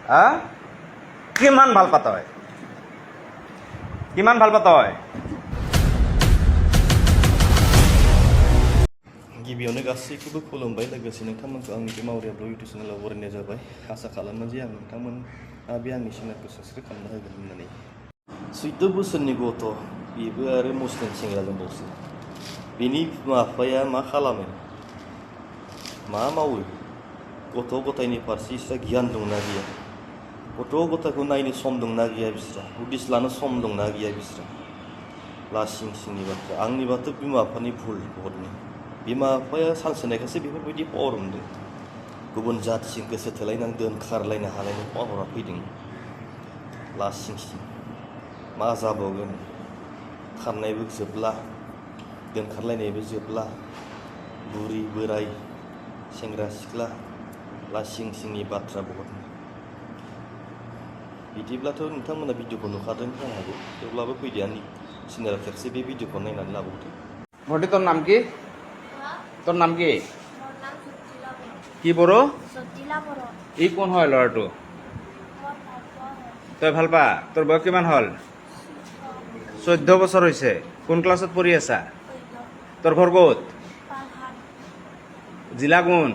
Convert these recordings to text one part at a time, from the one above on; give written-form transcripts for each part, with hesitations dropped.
কিমান ভাল পাত হয় কিমান ভাল পাত হয় गिबियावनो गासैखौबो खुलुमबाय लोगोसे नोंथांमोनखौ आंनि बे मावरिया ब्लग इउटुब चेनेलाव बरायनाय जाबाय आसा खालामो जे आं नोंथांमोना बे आंनि चेनेलखौ साबस्क्राइब खालामना होगोन होननानै 14 बोसोरनि गथ' बेबो आरो मुस्लिम सेंग्रा दंबावसो बेनि बिमा बिफाया मा खालामो मा मावो गथ' गथायनि फारसे इस्रा गियान दंना गैया गथ' गथायखौ नायनो सम दंना गैया बिस्रा उदिस लानो सम दंना गैया बिस्रा लासिं सिंनि बाथ्रा आंनिबाथ' बिमा बिफानि भुल बहुतनो बिमा बिफाया सानसेनायखासो बेफोरबायदि पावार मोनदों गुबुन जाथिजों गोसो थोलायनानै दोनखारलायनो हालायनो पावारा फैदों लासिं सिं मा जाबावगोन खारनायबो जोबला दोनखारलायनायबो जोबला बुरि बोराय सेंग्रा सिख्ला लासिं सिंनि बाथ्रा बहुत बिदिब्लाथ' नोंथांमोना भिडिअखौ नुखादों जानो हागौ थेवब्लाबो फैदो आंनि चेनेलाव खेबसे बे भिडिअखौ नायनानै लाबावदो ভণ্টি তোর নাম কি তোর নাম কি কি বড় ই কোন হয় ল'ৰাটো তই ভাল পা তোৰ বয়স কিমান হ'ল 14 বছৰ হৈছে কোন ক্লাছত পঢ়ি আছা তোৰ ঘৰ ক'ত জিলা কোন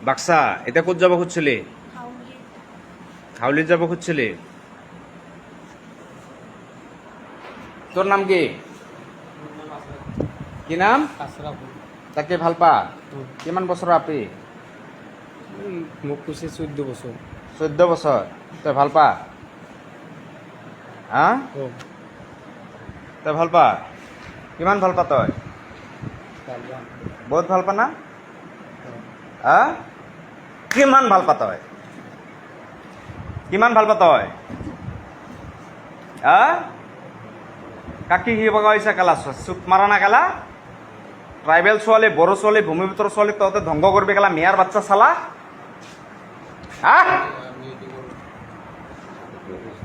বাক্সা এতিয়া ক'ত যাব খুজিছিলি হাউলিত যাব খুজিছিলি তোর নাম কি কি নাম তাকে ভাল পা কিমান বছৰ আপি মোক কৈছে 14 বছৰ 14 বছৰ তই ভাল পা হা তই ভাল পা কিমান ভাল পা তই বহুত ভাল পা না হা কিমান ভাল পা তই কিমান ভাল পা তই হা কাকি সি বগাইছে কেলা চুট মাৰা না কেলা ট্ৰাইবেল ছোৱালী বড়ো ছোৱালী ভূমিপুত্ৰ ছোৱালী তহঁতে ধ্বংস কৰিবি কেলা মিয়াৰ বাচ্চা চালা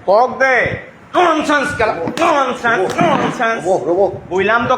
কক দে ননসেন্স কেলা ননসেন্স বইলাম তো